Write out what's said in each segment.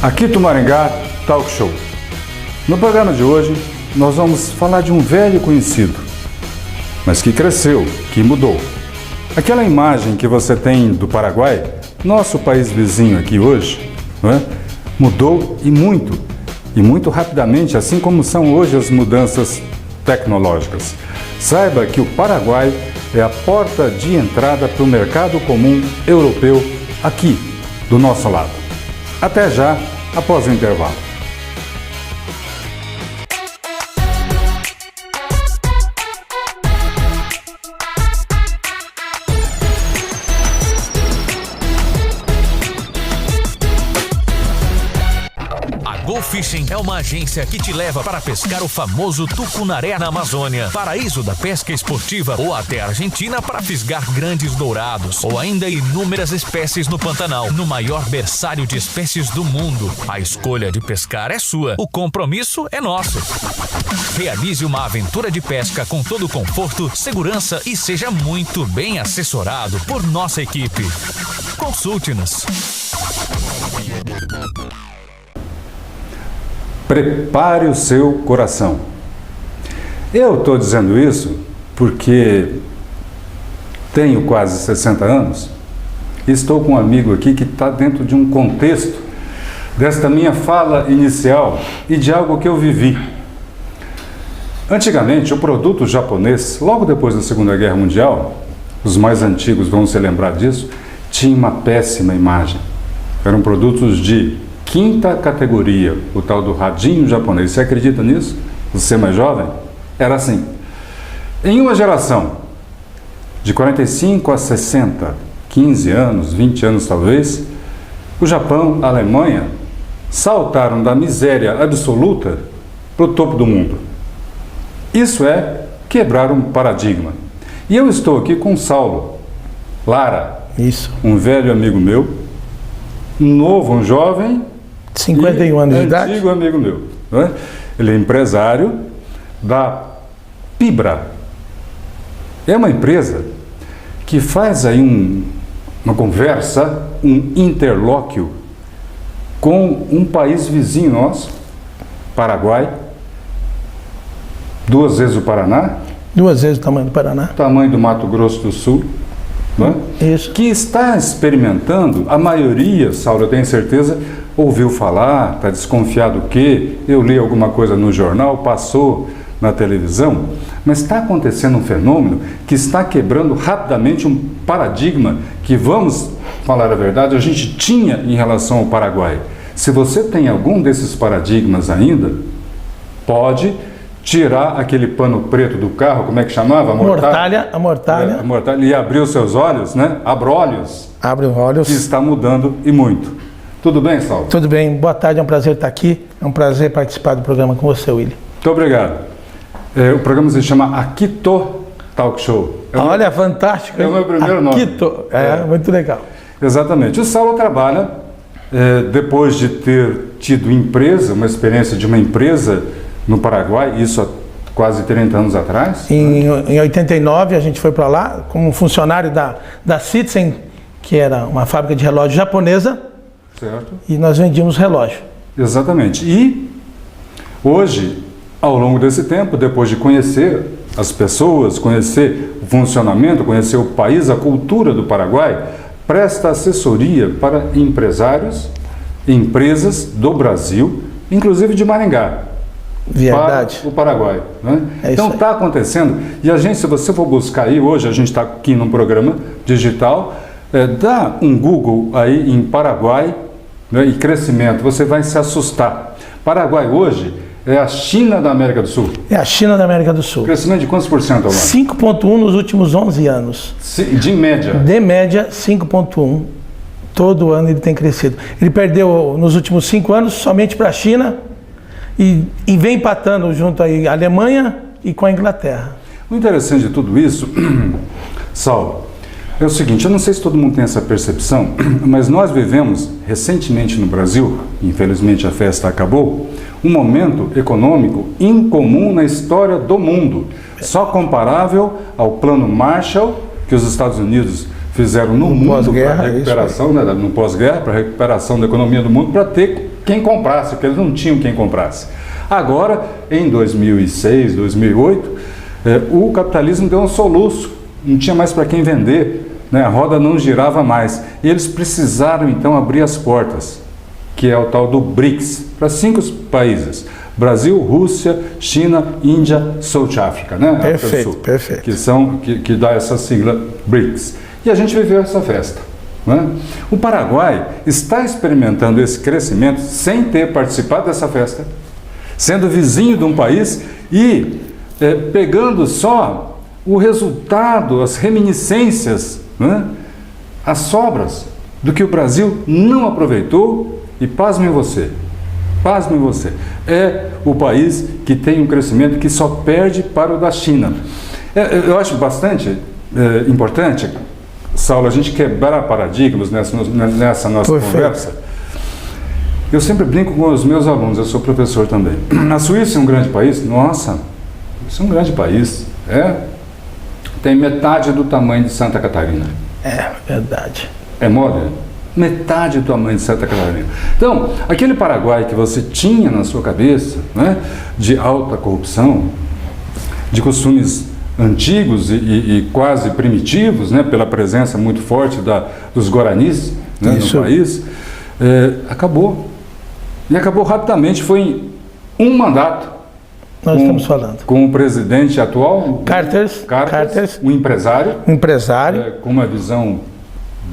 Akito Maringá Talk Show. No programa de hoje, nós vamos falar de um velho conhecido, mas que cresceu, que mudou. Aquela imagem que você tem do Paraguai, nosso país vizinho aqui hoje, não é? Mudou e muito rapidamente, assim como são hoje as mudanças tecnológicas. Saiba que o Paraguai é a porta de entrada para o mercado comum europeu aqui, do nosso lado. Até já, após o intervalo. Go Fishing é uma agência que te leva para pescar o famoso tucunaré na Amazônia, paraíso da pesca esportiva, ou até a Argentina para fisgar grandes dourados, ou ainda inúmeras espécies no Pantanal, no maior berçário de espécies do mundo. A escolha de pescar é sua, o compromisso é nosso. Realize uma aventura de pesca com todo conforto, segurança e seja muito bem assessorado por nossa equipe. Consulte-nos. Prepare o seu coração. Eu estou dizendo isso porque tenho quase 60 anos e estou com um amigo aqui que está dentro de um contexto desta minha fala inicial e de algo que eu vivi. Antigamente, o produto japonês, logo depois da Segunda Guerra Mundial, os mais antigos vão se lembrar disso, tinha uma péssima imagem. Eram produtos de quinta categoria, o tal do radinho japonês. Você acredita nisso? Você mais jovem? Era assim. Em uma geração de 45 a 60, 15 anos, 20 anos talvez, o Japão, a Alemanha saltaram da miséria absoluta para o topo do mundo. Isso é quebrar um paradigma. E eu estou aqui com o Saulo Lara, um velho amigo meu, um novo, um jovem, 51 anos de idade. Antigo amigo meu. Não é? Ele é empresário da Pibra. É uma empresa que faz aí uma conversa, um interlóquio com um país vizinho nosso, Paraguai, 2 vezes o Paraná. 2 vezes o tamanho do Paraná. Tamanho do Mato Grosso do Sul. Não é? Isso. Que está experimentando, a maioria, Saulo, eu tenho certeza, ouviu falar, está desconfiado que eu li alguma coisa no jornal, passou na televisão, mas está acontecendo um fenômeno que está quebrando rapidamente um paradigma que, vamos falar a verdade, a gente tinha em relação ao Paraguai. Se você tem algum desses paradigmas ainda, pode tirar aquele pano preto do carro, como é que chamava? A mortalha. A mortalha. E abrir os seus olhos, né? Abre-olhos. Abre os olhos. Que está mudando e muito. Tudo bem, Saulo? Tudo bem. Boa tarde, é um prazer estar aqui. É um prazer participar do programa com você, Willy. Muito obrigado. O programa se chama Akito Talk Show. Olha, fantástico. É o meu primeiro nome. Akito. Muito legal. Exatamente. O Saulo trabalha, depois de ter tido empresa, uma experiência de uma empresa no Paraguai, isso há quase 30 anos atrás. Em 89 a gente foi para lá como funcionário da Citizen, que era uma fábrica de relógio japonesa. Certo. E nós vendíamos relógio. Exatamente. E hoje, ao longo desse tempo, depois de conhecer as pessoas, conhecer o funcionamento, conhecer o país, a cultura do Paraguai, presta assessoria para empresários, empresas do Brasil, inclusive de Maringá. Verdade. Para o Paraguai. Né? Então está acontecendo. E a gente, se você for buscar aí, hoje a gente está aqui num programa digital, dá um Google aí em Paraguai, né, e crescimento, você vai se assustar. Paraguai hoje é a China da América do Sul. É a China da América do Sul. Crescimento de quantos por cento, Almar? 5,1 nos últimos 11 anos. De média? De média, 5,1. Todo ano ele tem crescido. Ele perdeu nos últimos 5 anos somente para a China e vem empatando junto aí a Alemanha e com a Inglaterra. O interessante de tudo isso, Saulo, é o seguinte, eu não sei se todo mundo tem essa percepção, mas nós vivemos recentemente no Brasil, infelizmente a festa acabou, um momento econômico incomum na história do mundo, só comparável ao plano Marshall que os Estados Unidos fizeram no mundo para a recuperação, né, no pós-guerra, para a recuperação da economia do mundo, para ter quem comprasse, porque eles não tinham quem comprasse. Agora, em 2006, 2008, o capitalismo deu um soluço, não tinha mais para quem vender, né? A roda não girava mais. E eles precisaram, então, abrir as portas, que é o tal do BRICS, para 5 países. Brasil, Rússia, China, Índia, South Africa, né? Perfeito, Sul, perfeito. Que dá essa sigla BRICS. E a gente viveu essa festa, né? O Paraguai está experimentando esse crescimento sem ter participado dessa festa, sendo vizinho de um país e pegando só o resultado, as reminiscências, né? As sobras do que o Brasil não aproveitou. E pasmem você, é o país que tem um crescimento que só perde para o da China. Eu acho bastante importante, Saulo, a gente quebrar paradigmas nessa nossa conversa. Eu sempre brinco com os meus alunos, eu sou professor também. A Suíça é um grande país? Nossa, isso é um grande país. Tem metade do tamanho de Santa Catarina. É verdade. É mole? Metade do tamanho de Santa Catarina. Então, aquele Paraguai que você tinha na sua cabeça, né, de alta corrupção, de costumes antigos e quase primitivos, né, pela presença muito forte dos guaranis, né, no país, acabou. E acabou rapidamente, foi em um mandato. Nós estamos falando. Com o presidente atual, Cartes, um empresário. Com uma visão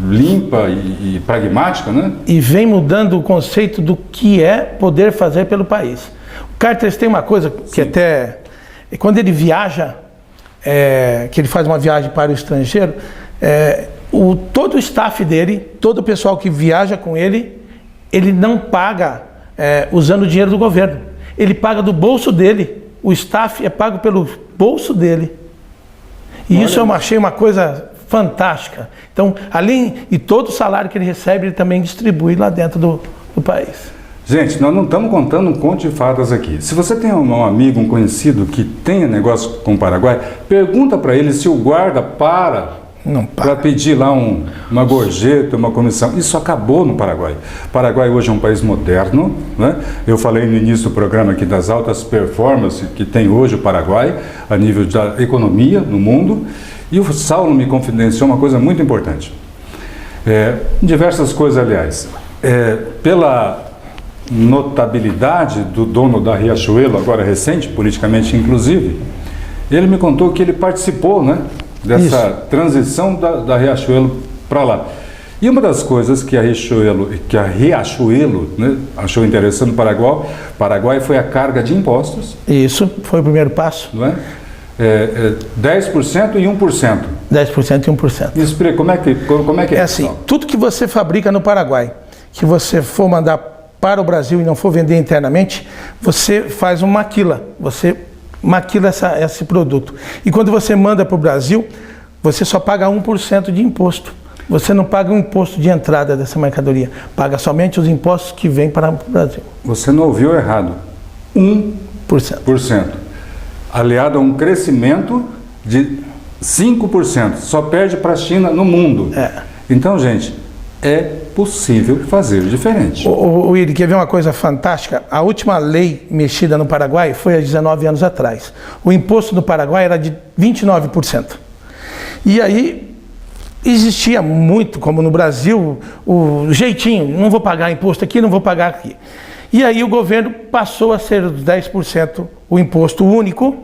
limpa e pragmática, né? E vem mudando o conceito do que é poder fazer pelo país. O Cartes tem uma coisa que Sim. Até quando ele viaja, que ele faz uma viagem para o estrangeiro, todo o staff dele, todo o pessoal que viaja com ele não paga usando o dinheiro do governo. Ele paga do bolso dele. O staff é pago pelo bolso dele. E isso eu achei uma coisa fantástica. Então, além de todo o salário que ele recebe, ele também distribui lá dentro do país. Gente, nós não estamos contando um conto de fadas aqui. Se você tem um amigo, um conhecido que tenha negócio com o Paraguai, pergunta para ele se o guarda para pedir lá uma gorjeta, uma comissão. Isso acabou no Paraguai. O Paraguai hoje é um país moderno, né? Eu falei no início do programa aqui das altas performances que tem hoje o Paraguai a nível da economia no mundo. E o Saulo me confidenciou uma coisa muito importante. Diversas coisas, aliás. Pela notabilidade do dono da Riachuelo, agora recente, politicamente inclusive, ele me contou que ele participou, né, dessa transição da Riachuelo para lá. E uma das coisas que a Riachuelo, né, achou interessante no Paraguai foi a carga de impostos. Isso, foi o primeiro passo. Não é? 10% e 1%. 10% e 1%. Me explica, como é que é? É assim, tudo que você fabrica no Paraguai, que você for mandar para o Brasil e não for vender internamente, você faz uma maquila, você maquila esse produto. E quando você manda para o Brasil, você só paga 1% de imposto. Você não paga o imposto de entrada dessa mercadoria, paga somente os impostos que vêm para o Brasil. Você não ouviu errado, 1%. Aliado a um crescimento de 5%, só perde para a China no mundo. Então, gente, é possível fazer diferente. Willy, quer ver uma coisa fantástica? A última lei mexida no Paraguai foi há 19 anos atrás. O imposto no Paraguai era de 29%. E aí existia muito, como no Brasil, o jeitinho, não vou pagar imposto aqui, não vou pagar aqui. E aí o governo passou a ser os 10% o imposto único,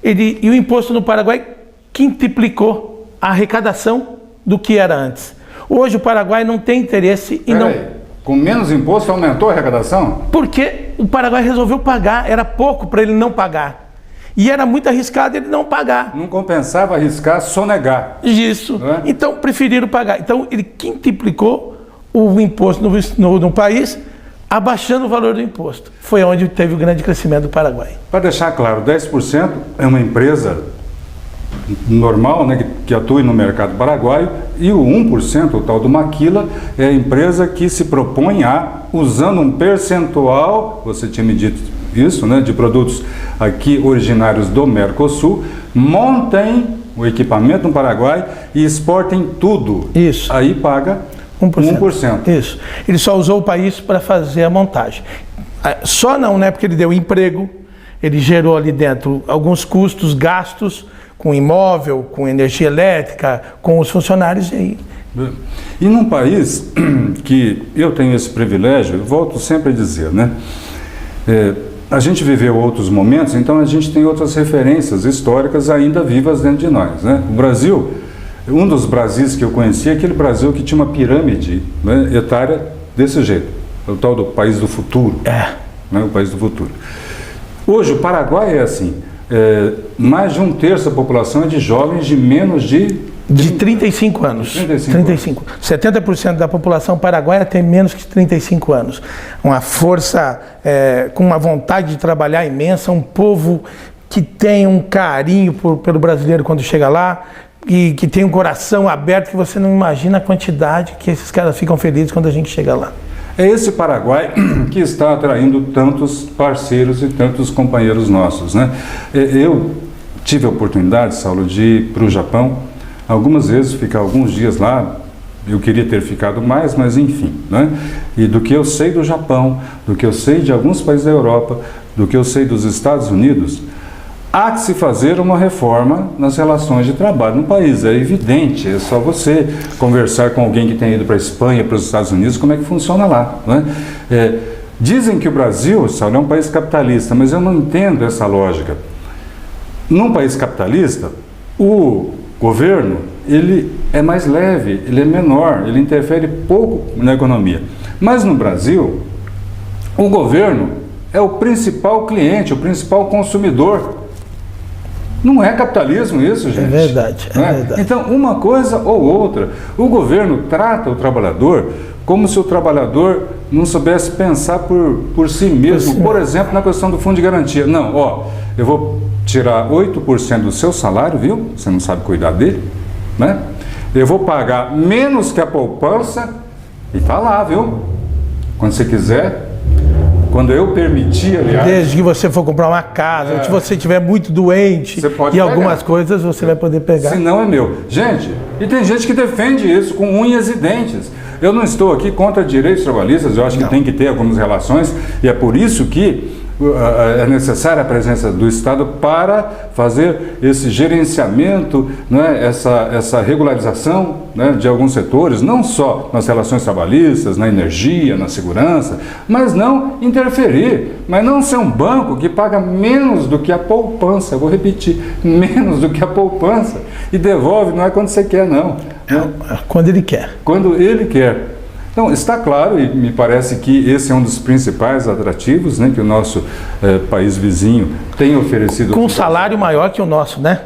e o imposto no Paraguai quintuplicou a arrecadação do que era antes. Hoje o Paraguai não tem interesse em Com menos imposto aumentou a arrecadação? Porque o Paraguai resolveu pagar, era pouco para ele não pagar. E era muito arriscado ele não pagar. Não compensava arriscar, sonegar. Isso. Então preferiram pagar. Então ele quintuplicou o imposto no país, abaixando o valor do imposto. Foi onde teve o grande crescimento do Paraguai. Para deixar claro, 10% é uma empresa normal, né, que atua no mercado paraguaio, e o 1%, o tal do Maquila, é a empresa que se propõe a, usando um percentual, você tinha me dito isso, né, de produtos aqui originários do Mercosul, montem o equipamento no Paraguai e exportem tudo. Isso. Aí paga 1%. 1%. Isso. Ele só usou o país para fazer a montagem. Só não, né? Porque ele deu emprego, ele gerou ali dentro alguns custos, gastos com imóvel, com energia elétrica, com os funcionários. E num país que eu tenho esse privilégio, eu volto sempre a dizer, né? A gente viveu outros momentos, então a gente tem outras referências históricas ainda vivas dentro de nós, né? O Brasil, um dos Brasis que eu conheci é aquele Brasil que tinha uma pirâmide, né, etária desse jeito, o tal do país do futuro, né, o país do futuro. Hoje o Paraguai é assim, mais de 1/3 da população é de jovens de menos de 35 anos. 35. 70% da população paraguaia tem menos que 35 anos. Uma força, com uma vontade de trabalhar imensa, um povo que tem um carinho pelo brasileiro quando chega lá, e que tem um coração aberto que você não imagina a quantidade que esses caras ficam felizes quando a gente chega lá. É esse Paraguai que está atraindo tantos parceiros e tantos companheiros nossos, né? Eu tive a oportunidade, Saulo, de ir para o Japão, algumas vezes, ficar alguns dias lá. Eu queria ter ficado mais, mas enfim, né? E do que eu sei do Japão, do que eu sei de alguns países da Europa, do que eu sei dos Estados Unidos, há que se fazer uma reforma nas relações de trabalho no país. É evidente, é só você conversar com alguém que tem ido para a Espanha, para os Estados Unidos, como é que funciona lá, né? Dizem que o Brasil, Saulo, é um país capitalista, mas eu não entendo essa lógica. Num país capitalista, o governo, ele é mais leve, ele é menor, ele interfere pouco na economia. Mas no Brasil, o governo é o principal cliente, o principal consumidor. Não é capitalismo isso, gente? É verdade, é verdade. Então, uma coisa ou outra. O governo trata o trabalhador como se o trabalhador não soubesse pensar por si mesmo. Por exemplo, na questão do fundo de garantia. Não, eu vou tirar 8% do seu salário, viu? Você não sabe cuidar dele, né? Eu vou pagar menos que a poupança e tá lá, viu? Quando você quiser, quando eu permitir, aliás... Desde que você for comprar uma casa, ou se você estiver muito doente e algumas coisas, você vai poder pegar. Se não é meu. Gente, e tem gente que defende isso com unhas e dentes. Eu não estou aqui contra direitos trabalhistas, eu acho que tem que ter algumas relações, e é por isso que é necessária a presença do Estado para fazer esse gerenciamento, né, essa regularização, né, de alguns setores, não só nas relações trabalhistas, na energia, na segurança, mas não interferir, mas não ser um banco que paga menos do que a poupança, eu vou repetir, menos do que a poupança, e devolve, não é quando você quer, não. Quando ele quer. Quando ele quer. Então, está claro, e me parece que esse é um dos principais atrativos, né, que o nosso país vizinho tem oferecido. Com um salário maior que o nosso, né?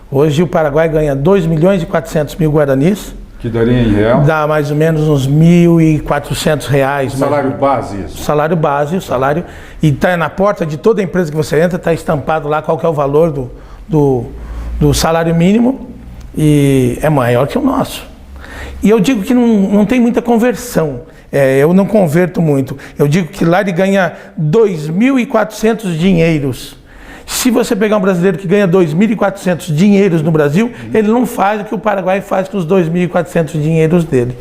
Hoje o Paraguai ganha 2.400.000 guaranis. Que daria em real? Dá mais ou menos uns R$1.400. Salário base, isso? Salário base, o salário. E está na porta de toda empresa que você entra, está estampado lá qual que é o valor do salário mínimo. E é maior que o nosso. E eu digo que não tem muita conversão, eu não converto muito. Eu digo que lá ele ganha 2.400 dinheiros. Se você pegar um brasileiro que ganha 2.400 dinheiros no Brasil, ele não faz o que o Paraguai faz com os 2.400 dinheiros dele.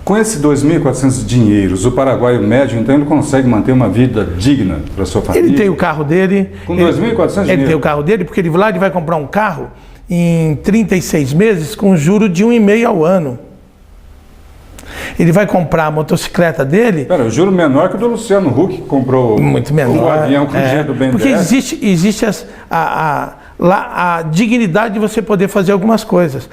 Com esses 2.400 dinheiros, o paraguaio médio, então, ele consegue manter uma vida digna para sua família? Ele tem o carro dele. Com 2.400 dinheiros? Ele tem o carro dele, porque lá ele vai comprar um carro em 36 meses com juro de 1,5 ao ano. Ele vai comprar a motocicleta dele... Pera, o juro menor que o do Luciano Huck, que comprou muito menor, o avião com o dinheiro do BNDES. Porque existe a dignidade de você poder fazer algumas coisas.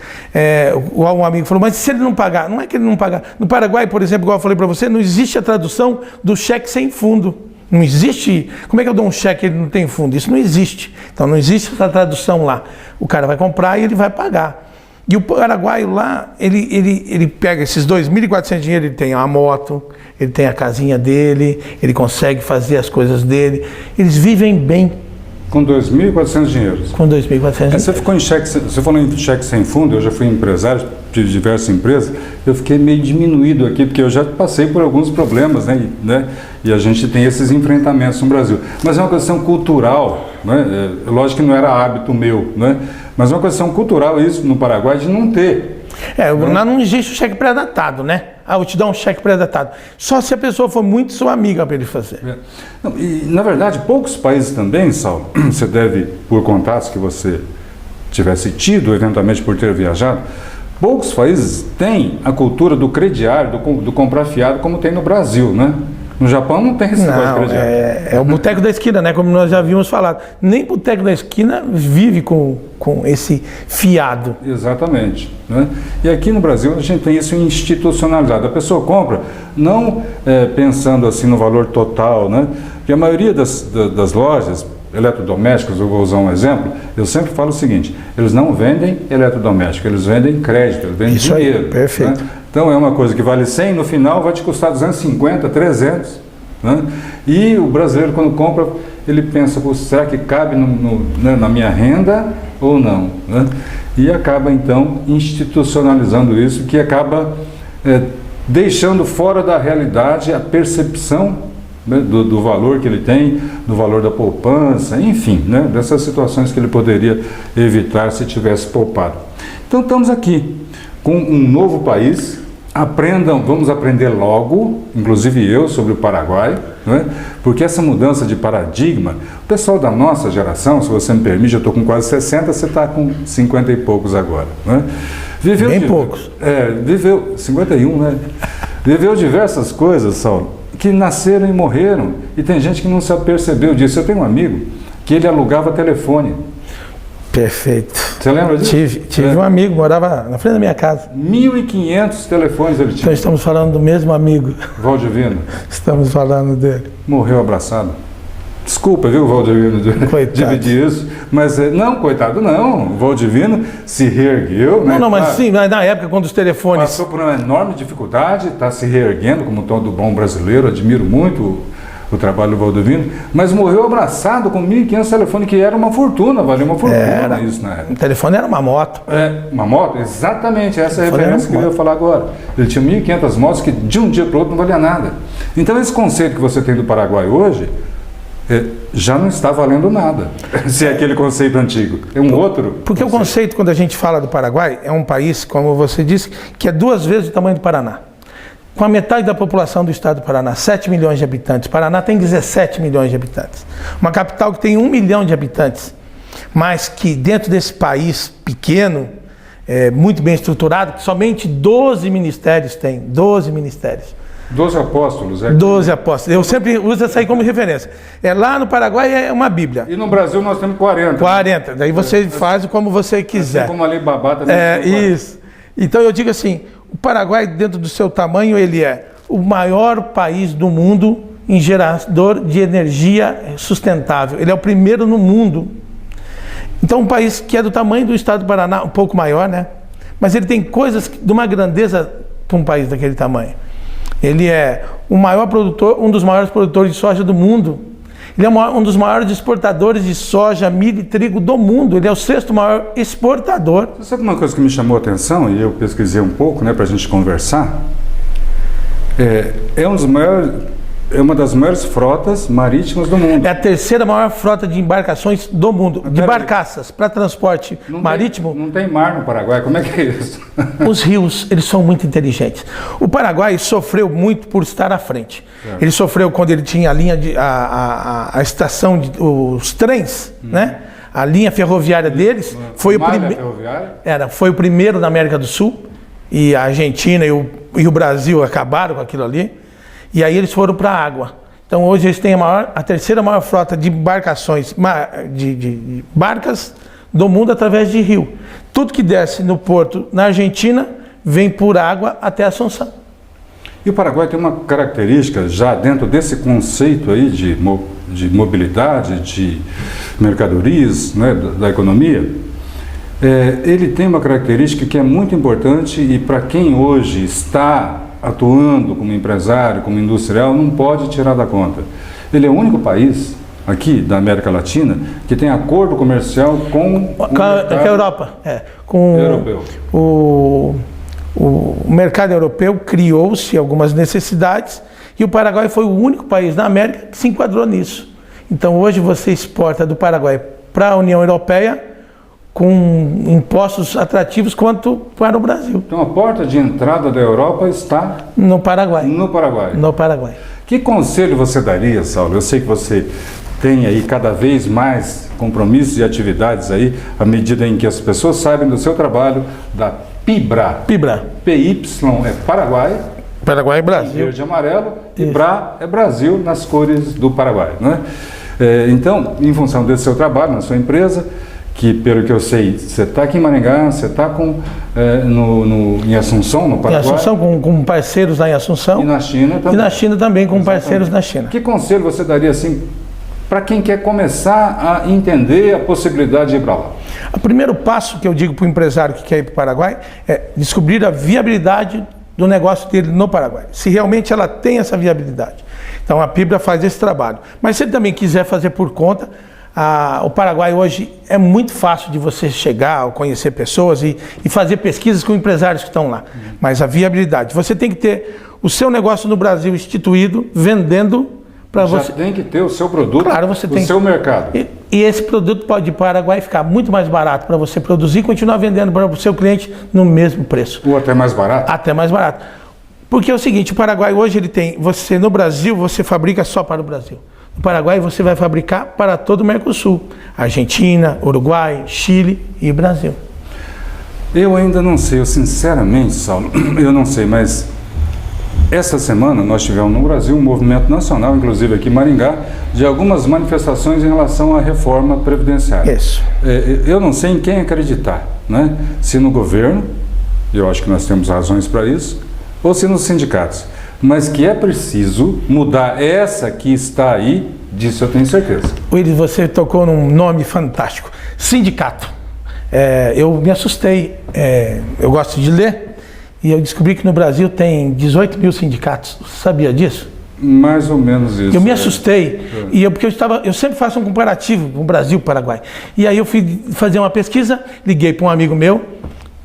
Um amigo falou, mas se ele não pagar... Não é que ele não pagar. No Paraguai, por exemplo, igual eu falei para você, não existe a tradução do cheque sem fundo. Não existe... Como é que eu dou um cheque e ele não tem fundo? Isso não existe. Então não existe essa tradução lá. O cara vai comprar e ele vai pagar. E o paraguaio lá, ele pega esses 2.400 dinheiro, ele tem uma moto, ele tem a casinha dele, ele consegue fazer as coisas dele. Eles vivem bem. Com 2.400 dinheiros? Com 2.400 Você ficou em cheque, você falou em cheque sem fundo, eu já fui empresário de diversas empresas, eu fiquei meio diminuído aqui, porque eu já passei por alguns problemas, né? E a gente tem esses enfrentamentos no Brasil. Mas é uma questão cultural, né? Lógico que não era hábito meu, né? Mas é uma questão cultural isso no Paraguai de não ter. Lá não existe o cheque pré-datado, né? Eu te dou um cheque pré-datado. Só se a pessoa for muito sua amiga para ele fazer. Não, e, na verdade, poucos países também, Saulo, você deve, por contatos que você tivesse tido, eventualmente por ter viajado, poucos países têm a cultura do crediário, do comprar fiado, como tem no Brasil, né? No Japão não tem esse negócio de crediário. É o boteco da esquina, né? Como nós já havíamos falado. Nem boteco da esquina vive com esse fiado. Exatamente. Né? E aqui no Brasil a gente tem isso institucionalizado. A pessoa compra não pensando assim no valor total, né? Porque a maioria das lojas eletrodomésticos, eu vou usar um exemplo, eu sempre falo o seguinte: eles não vendem eletrodoméstico, eles vendem crédito, eles vendem dinheiro. Aí, perfeito. Né? Então é uma coisa que vale 100, no final vai te custar 250, 300. Né? E o brasileiro, quando compra, ele pensa: será que cabe na minha renda ou não? Né? E acaba então institucionalizando isso, que acaba deixando fora da realidade a percepção, né, do valor que ele tem, do valor da poupança, enfim, né, dessas situações que ele poderia evitar se tivesse poupado. Então estamos aqui com um novo país. Vamos aprender logo, inclusive eu, sobre o Paraguai, né? Porque essa mudança de paradigma, o pessoal da nossa geração, se você me permite, eu estou com quase 60, você está com 50 e poucos agora. Né? Poucos. Viveu 51, né? Viveu diversas coisas, Saulo, que nasceram e morreram, e tem gente que não se apercebeu disso. Eu tenho um amigo que ele alugava telefone. Perfeito. Você lembra disso? Tive um amigo, morava na frente da minha casa. 1.500 telefones ele tinha. Então estamos falando do mesmo amigo. Valdivino. Estamos falando dele. Morreu abraçado. Desculpa, viu, Valdivino, dividir isso. Mas, não, coitado, não. O Valdivino se reergueu. Né? Não, mas sim, na época, quando os telefones... Passou por uma enorme dificuldade, está se reerguendo, como todo bom brasileiro, admiro muito o trabalho do Valdivino, mas morreu abraçado com 1.500 telefones, que era uma fortuna, valia uma fortuna isso na época. O telefone era uma moto. Uma moto? Exatamente, essa é a referência que eu ia falar agora. Ele tinha 1.500 motos que de um dia para o outro não valia nada. Então esse conceito que você tem do Paraguai hoje, já não está valendo nada, se é aquele conceito antigo. É um outro. Porque o conceito, quando a gente fala do Paraguai, é um país, como você disse, que é 2 vezes o tamanho do Paraná. Com a metade da população do estado do Paraná, 7 milhões de habitantes. O Paraná tem 17 milhões de habitantes. Uma capital que tem 1 milhão de habitantes, mas que dentro desse país pequeno, muito bem estruturado, que somente 12 ministérios tem. 12 ministérios. 12 apóstolos. 12 apóstolos. Eu sempre uso essa aí como referência. Lá no Paraguai é uma Bíblia. E no Brasil nós temos 40. 40. Daí você faz como você quiser. Assim como a lei babá também. Isso. Então eu digo assim, o Paraguai, dentro do seu tamanho, ele é o maior país do mundo em gerador de energia sustentável. Ele é o primeiro no mundo. Então, um país que é do tamanho do estado do Paraná, um pouco maior, né? Mas ele tem coisas de uma grandeza para um país daquele tamanho. Ele é o maior produtor, um dos maiores produtores de soja do mundo. Ele é um dos maiores exportadores de soja, milho e trigo do mundo. Ele é o 6º maior exportador. Você sabe uma coisa que me chamou a atenção, e eu pesquisei um pouco, né, para a gente conversar? É uma das maiores frotas marítimas do mundo. É a 3ª maior frota de embarcações do mundo, de barcaças para transporte marítimo. Não tem mar no Paraguai, como é que é isso? Os rios, eles são muito inteligentes. O Paraguai sofreu muito por estar à frente. Ele sofreu quando ele tinha a linha a estação, os trens, né? A linha ferroviária deles foi foi o primeiro na América do Sul, e a Argentina e o Brasil acabaram com aquilo ali. E aí eles foram para a água. Então hoje eles têm a 3ª maior frota de embarcações, de barcas do mundo através de rio. Tudo que desce no porto na Argentina vem por água até Assunção. E o Paraguai tem uma característica, já dentro desse conceito aí de mobilidade, de mercadorias, né, da economia, ele tem uma característica que é muito importante, e para quem hoje está atuando como empresário, como industrial, não pode tirar da conta. Ele é o único país aqui da América Latina que tem acordo comercial com a Europa. Com europeu. O mercado europeu criou-se algumas necessidades, e o Paraguai foi o único país na América que se enquadrou nisso. Então hoje você exporta do Paraguai para a União Europeia com impostos atrativos quanto para o Brasil. Então a porta de entrada da Europa está No Paraguai. no Paraguai. No Paraguai. Que conselho você daria, Saulo? Eu sei que você tem aí cada vez mais compromissos e atividades aí, à medida em que as pessoas sabem do seu trabalho, da PIBRA. PIBRA. PY é Paraguai, Paraguai e Brasil. verde e amarelo, e Isso. BRA é Brasil nas cores do Paraguai, não é? Então, em função desse seu trabalho, na sua empresa, que pelo que eu sei, você está aqui em Maringá, você está em Assunção, no Em Paraguai, Assunção, com parceiros lá em Assunção. e na China E também. na China também, com Exatamente. parceiros na China. Que conselho você daria assim para quem quer começar a entender a possibilidade de ir para lá? O primeiro passo que eu digo para o empresário que quer ir para o Paraguai é descobrir a viabilidade do negócio dele no Paraguai. Se realmente ela tem essa viabilidade. Então a PIBRA faz esse trabalho. Mas se ele também quiser fazer por conta, o Paraguai hoje é muito fácil de você chegar, conhecer pessoas e fazer pesquisas com empresários que estão lá. Mas a viabilidade. Você tem que ter o seu negócio no Brasil instituído, vendendo para Já você. tem que ter o seu produto, Claro, você o tem. seu mercado. E esse produto pode ir para o Paraguai ficar muito mais barato para você produzir e continuar vendendo para o seu cliente no mesmo preço. Ou até mais barato. Até mais barato. Porque é o seguinte, o Paraguai hoje ele tem, no Brasil você fabrica só para o Brasil. No Paraguai você vai fabricar para todo o Mercosul. Argentina, Uruguai, Chile e Brasil. Eu ainda não sei, eu sinceramente, Saulo, eu não sei, mas essa semana nós tivemos no Brasil um movimento nacional, inclusive aqui em Maringá, de algumas manifestações em relação à reforma previdenciária. Isso. Eu não sei em quem acreditar, né? Se no governo, eu acho que nós temos razões para isso, ou se nos sindicatos. Mas que é preciso mudar essa que está aí, disso eu tenho certeza. Willis, você tocou num nome fantástico. Sindicato. Eu me assustei. Eu gosto de ler. E eu descobri que no Brasil tem 18 mil sindicatos. Você sabia disso? Mais ou menos isso. Eu me assustei. Porque eu sempre faço um comparativo com o Brasil e o Paraguai. E aí eu fui fazer uma pesquisa, liguei para um amigo meu,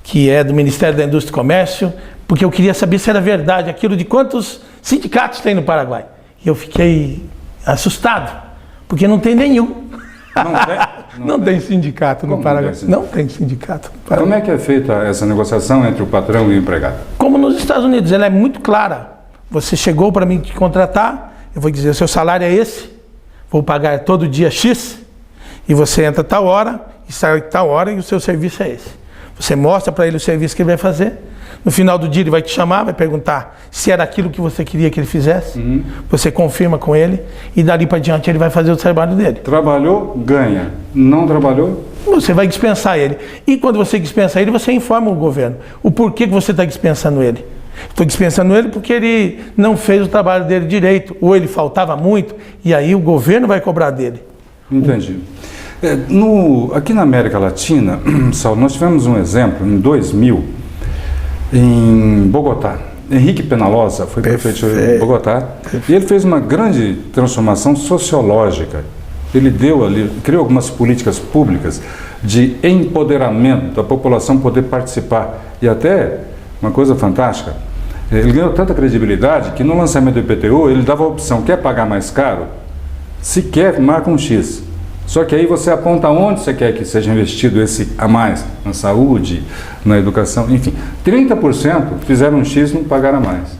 que é do Ministério da Indústria e Comércio, porque eu queria saber se era verdade aquilo de quantos sindicatos tem no Paraguai. E eu fiquei assustado, porque não tem nenhum. Não tem sindicato no Paraguai. Não tem sindicato no Paraguai. Como é que é feita essa negociação entre o patrão e o empregado? Como nos Estados Unidos, ela é muito clara. Você chegou para mim te contratar, eu vou dizer, o seu salário é esse, vou pagar todo dia X, e você entra tal hora, e sai tal hora, e o seu serviço é esse. Você mostra para ele o serviço que ele vai fazer, no final do dia ele vai te chamar, vai perguntar se era aquilo que você queria que ele fizesse, você confirma com ele, e dali para diante ele vai fazer o trabalho dele. Trabalhou, ganha. Não trabalhou? Você vai dispensar ele. E quando você dispensa ele, você informa o governo o porquê que você está dispensando ele. Estou dispensando ele porque ele não fez o trabalho dele direito, ou ele faltava muito, e aí o governo vai cobrar dele. Entendi. Aqui na América Latina, Saulo, nós tivemos um exemplo em 2000, em Bogotá. Henrique Penalosa foi prefeito de Bogotá e ele fez uma grande transformação sociológica. Ele criou algumas políticas públicas de empoderamento da população poder participar. E até, uma coisa fantástica, ele ganhou tanta credibilidade que no lançamento do IPTU ele dava a opção, quer pagar mais caro? Se quer, marca um X. Só que aí você aponta onde você quer que seja investido esse a mais, na saúde, na educação, enfim. 30% fizeram um X e não pagaram a mais.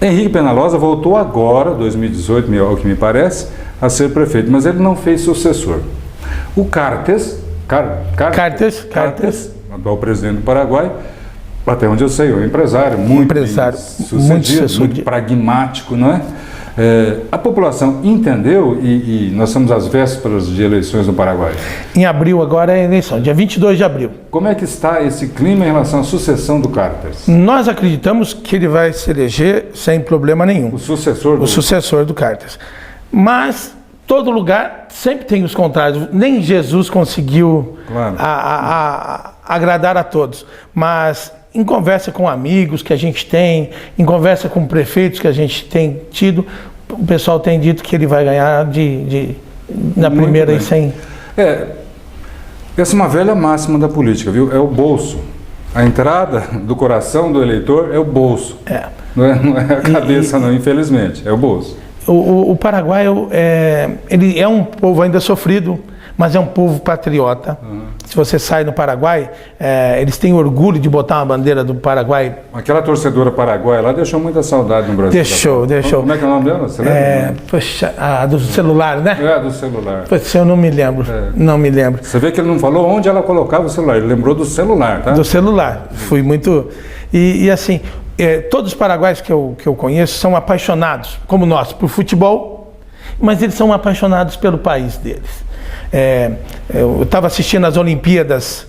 Henrique Penalosa voltou agora, 2018, ao que me parece, a ser prefeito, mas ele não fez sucessor. O Cartes, atual presidente do Paraguai, até onde eu sei, é um empresário muito sucedido, muito pragmático, não é? A população entendeu e nós estamos às vésperas de eleições no Paraguai. Em abril agora é a eleição, dia 22 de abril. Como é que está esse clima em relação à sucessão do Cartes? Nós acreditamos que ele vai se eleger sem problema nenhum. O sucessor do Cartes. Mas todo lugar sempre tem os contrários. Nem Jesus conseguiu agradar a todos. Mas em conversa com amigos que a gente tem, em conversa com prefeitos que a gente tem tido, o pessoal tem dito que ele vai ganhar na primeira e sem... Essa é uma velha máxima da política, viu? É o bolso. A entrada do coração do eleitor é o bolso. Não é a cabeça, não, infelizmente. É o bolso. O paraguaio, ele é um povo ainda sofrido, mas é um povo patriota. Se você sai no Paraguai, eles têm orgulho de botar uma bandeira do Paraguai. Aquela torcedora paraguaia lá deixou muita saudade no Brasil. Deixou. Como é que é o nome dela? Você lembra? Poxa, a do celular, né? Do celular. Poxa, eu não me lembro. Não me lembro. Você vê que ele não falou onde ela colocava o celular, ele lembrou do celular, tá? Do celular. Fui muito... E assim, todos os paraguaios que eu conheço são apaixonados, como nós, por futebol, mas eles são apaixonados pelo país deles. Eu estava assistindo as Olimpíadas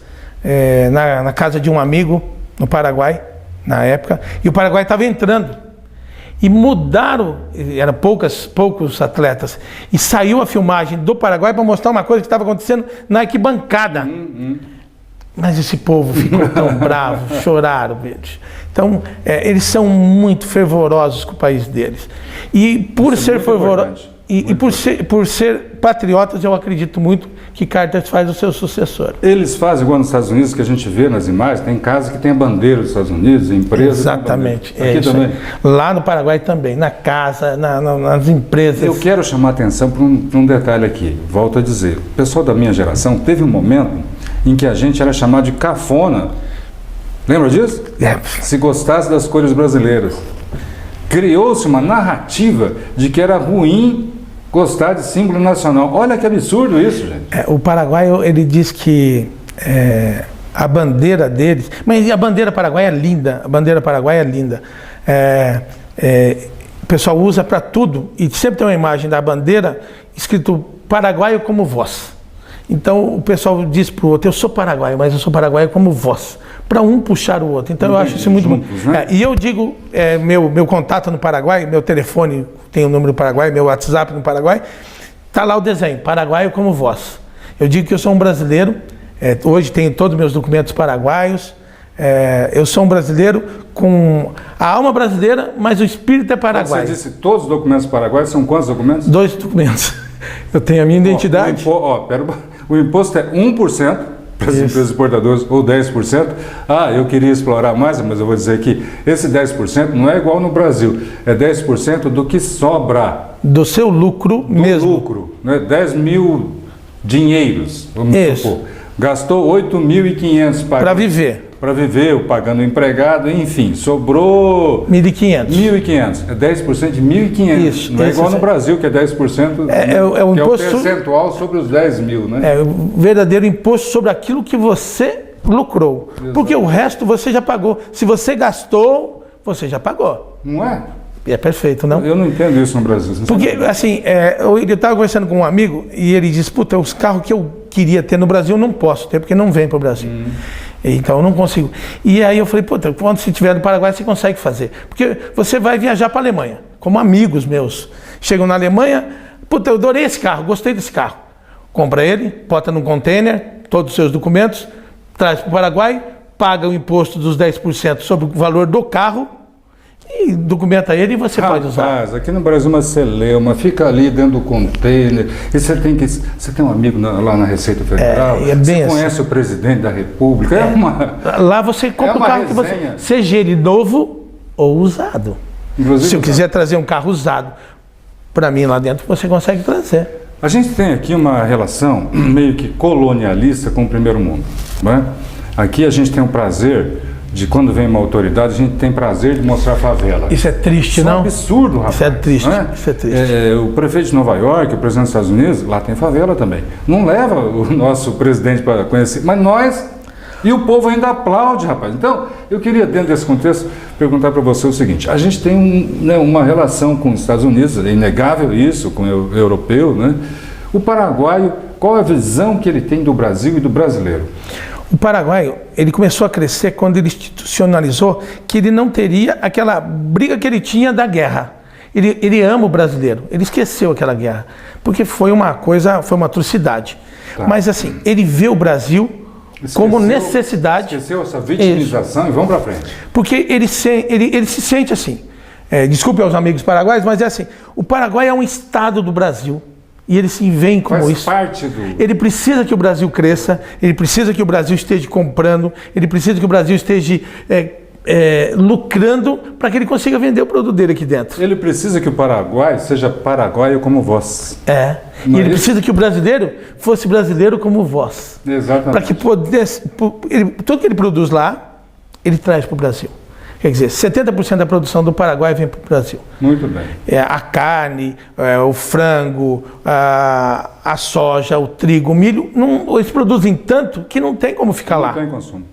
na casa de um amigo no Paraguai, na época, e o Paraguai estava entrando. E mudaram, eram poucos atletas, e saiu a filmagem do Paraguai para mostrar uma coisa que estava acontecendo na arquibancada. Mas esse povo ficou tão bravo, choraram, gente. Então, eles são muito fervorosos com o país deles. E por ser fervorosos, e por ser patriotas, eu acredito muito que Carter faz o seu sucessor. Eles fazem igual nos Estados Unidos, que a gente vê nas imagens, tem casas que tem a bandeira dos Estados Unidos, empresas. Exatamente. Aqui também. Lá no Paraguai também, na casa, nas empresas. Eu quero chamar a atenção para um detalhe aqui. Volto a dizer, o pessoal da minha geração teve um momento em que a gente era chamado de cafona. Lembra disso? Se gostasse das cores brasileiras. Criou-se uma narrativa de que era ruim gostar de símbolo nacional. Olha que absurdo isso, gente. O Paraguai, ele diz que a bandeira deles... Mas a bandeira paraguaia é linda. A bandeira paraguaia é linda. O pessoal usa para tudo. E sempre tem uma imagem da bandeira escrito paraguaio como vós. Então o pessoal diz para o outro, eu sou paraguaio, mas eu sou paraguaio como vós. Para um puxar o outro. Então eu acho isso muito bom. Né? E eu digo, meu contato no Paraguai, meu telefone tem o número do Paraguai, meu WhatsApp no Paraguai, está lá o desenho, paraguaio como vós. Eu digo que eu sou um brasileiro, hoje tenho todos os meus documentos paraguaios, eu sou um brasileiro com a alma brasileira, mas o espírito é paraguaio. Você disse todos os documentos paraguaios, são quantos documentos? 2 documentos. Eu tenho a minha identidade. O imposto é 1%. Para as empresas exportadoras, ou 10%. Eu queria explorar mais, mas eu vou dizer que esse 10% não é igual no Brasil, é 10% do que sobra. Do seu lucro mesmo. Do lucro, né? 10 mil dinheiros, vamos supor. Gastou 8.500 para viver. Para viver, pagando o empregado, enfim, sobrou 1.500. 1.500, é 10% de 1.500. Isso, não é igual no Brasil, que é 10%, é o imposto, que é o percentual sobre os 10 mil, né? É o verdadeiro imposto sobre aquilo que você lucrou. Exato. Porque o resto você já pagou. Se você gastou, você já pagou. Não é? É perfeito, não? Eu não entendo isso no Brasil. Porque, assim, eu estava conversando com um amigo e ele disse, puta, os carros que eu queria ter no Brasil eu não posso ter, porque não vem para o Brasil. Então eu não consigo. E aí eu falei, puta, quando você estiver no Paraguai você consegue fazer. Porque você vai viajar para a Alemanha, como amigos meus. Chegam na Alemanha, puta, eu adorei esse carro, gostei desse carro. Compra ele, bota num container, todos os seus documentos, traz para o Paraguai, paga o imposto dos 10% sobre o valor do carro e documenta ele e você pode usar. Aqui no Brasil uma celeuma, fica ali dentro do container, e você tem um amigo lá na Receita Federal, você conhece o presidente da República, lá você compra o carro que você, seja ele novo ou usado. Inclusive, se eu quiser trazer um carro usado para mim lá dentro, você consegue trazer. A gente tem aqui uma relação meio que colonialista com o primeiro mundo, né? Aqui a gente tem um prazer de quando vem uma autoridade, a gente tem prazer de mostrar a favela. Isso é triste, não? Isso é um absurdo, rapaz. Isso é triste, não é? Isso é triste. O prefeito de Nova York, o presidente dos Estados Unidos, lá tem favela também. Não leva o nosso presidente para conhecer, mas nós, e o povo ainda aplaude, rapaz. Então, eu queria, dentro desse contexto, perguntar para você o seguinte, a gente tem uma relação com os Estados Unidos, é inegável isso, com o europeu, né? O paraguaio, qual a visão que ele tem do Brasil e do brasileiro? O paraguaio, ele começou a crescer quando ele institucionalizou que ele não teria aquela briga que ele tinha da guerra. Ele ama o brasileiro, ele esqueceu aquela guerra, porque foi uma atrocidade. Tá. Mas assim, ele vê o Brasil como necessidade. Esqueceu essa vitimização. Isso. E vamos para frente. Porque ele se sente assim, desculpe aos amigos paraguaios, mas é assim, o Paraguai é um estado do Brasil. E ele se vê como isso. Ele precisa que o Brasil cresça, ele precisa que o Brasil esteja comprando, ele precisa que o Brasil esteja lucrando para que ele consiga vender o produto dele aqui dentro. Ele precisa que o Paraguai seja paraguaio como vós. E ele precisa que o brasileiro fosse brasileiro como vós. Exatamente. Para que pudesse, tudo que ele produz lá, ele traz para o Brasil. Quer dizer, 70% da produção do Paraguai vem para o Brasil. Muito bem. A carne, o frango, a soja, o trigo, o milho, eles produzem tanto que não tem como ficar lá. Não tem consumo.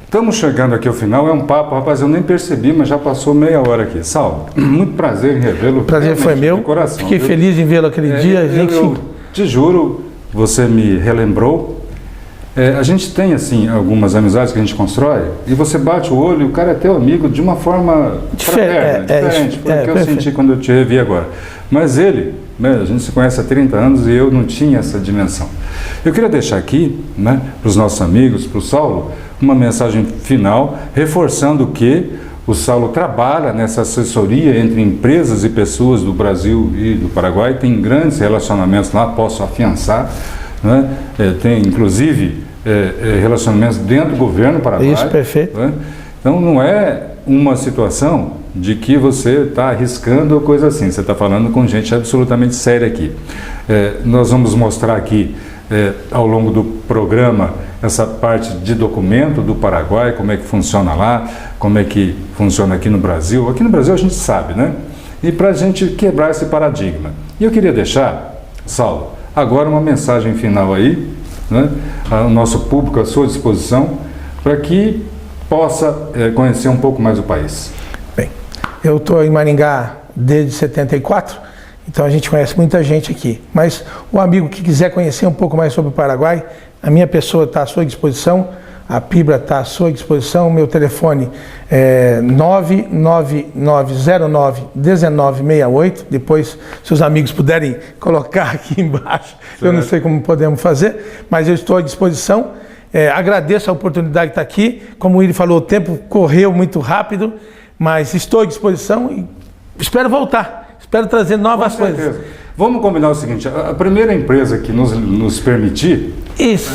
Estamos chegando aqui ao final, é um papo, rapaz, eu nem percebi, mas já passou meia hora aqui. Saulo, muito prazer em revê-lo. O prazer foi meu, coração, fiquei feliz em vê-lo aquele dia. Eu te juro, você me relembrou. A gente tem, assim, algumas amizades que a gente constrói, e você bate o olho e o cara é teu amigo de uma forma fraterna, diferente, foi o que eu senti quando eu te revi agora. Mas ele, né, a gente se conhece há 30 anos e eu não tinha essa dimensão. Eu queria deixar aqui, né, para os nossos amigos, para o Saulo, uma mensagem final, reforçando que o Saulo trabalha nessa assessoria entre empresas e pessoas do Brasil e do Paraguai, tem grandes relacionamentos lá, posso afiançar, né? Tem inclusive relacionamentos dentro do governo paraguaio. Isso, perfeito. Né? Então não é uma situação de que você está arriscando ou coisa assim, você está falando com gente absolutamente séria aqui. Nós vamos mostrar aqui ao longo do programa essa parte de documento do Paraguai, como é que funciona lá, como é que funciona aqui no Brasil. Aqui no Brasil a gente sabe, né? E para a gente quebrar esse paradigma. E eu queria deixar, Saulo, agora uma mensagem final aí, né? Ao nosso público à sua disposição, para que possa conhecer um pouco mais o país. Bem, eu estou em Maringá desde 74, então a gente conhece muita gente aqui. Mas o amigo que quiser conhecer um pouco mais sobre o Paraguai, a minha pessoa está à sua disposição, a Pibra está à sua disposição, o meu telefone é 99909-1968, depois se os amigos puderem colocar aqui embaixo, eu não sei como podemos fazer, mas eu estou à disposição, agradeço a oportunidade de estar aqui, como ele falou, o tempo correu muito rápido, mas estou à disposição e espero voltar, espero trazer novas coisas. Vamos combinar o seguinte, a primeira empresa que nos permitir,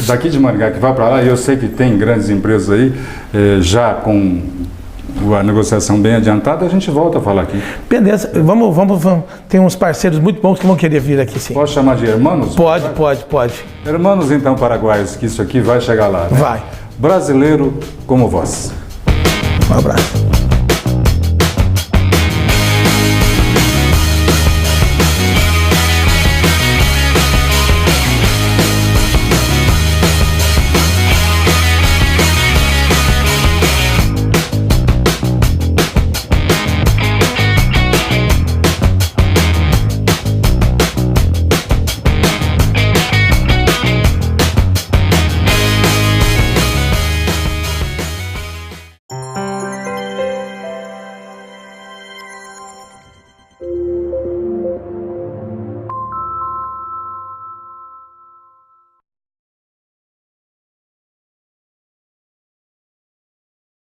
daqui de Maringá, que vai para lá, e eu sei que tem grandes empresas aí, já com a negociação bem adiantada, a gente volta a falar aqui. Beleza, vamos, tem uns parceiros muito bons que vão querer vir aqui, sim. Posso chamar de hermanos? Pode. Hermanos, então, paraguaios, que isso aqui vai chegar lá, né? Vai. Brasileiro como vós. Um abraço.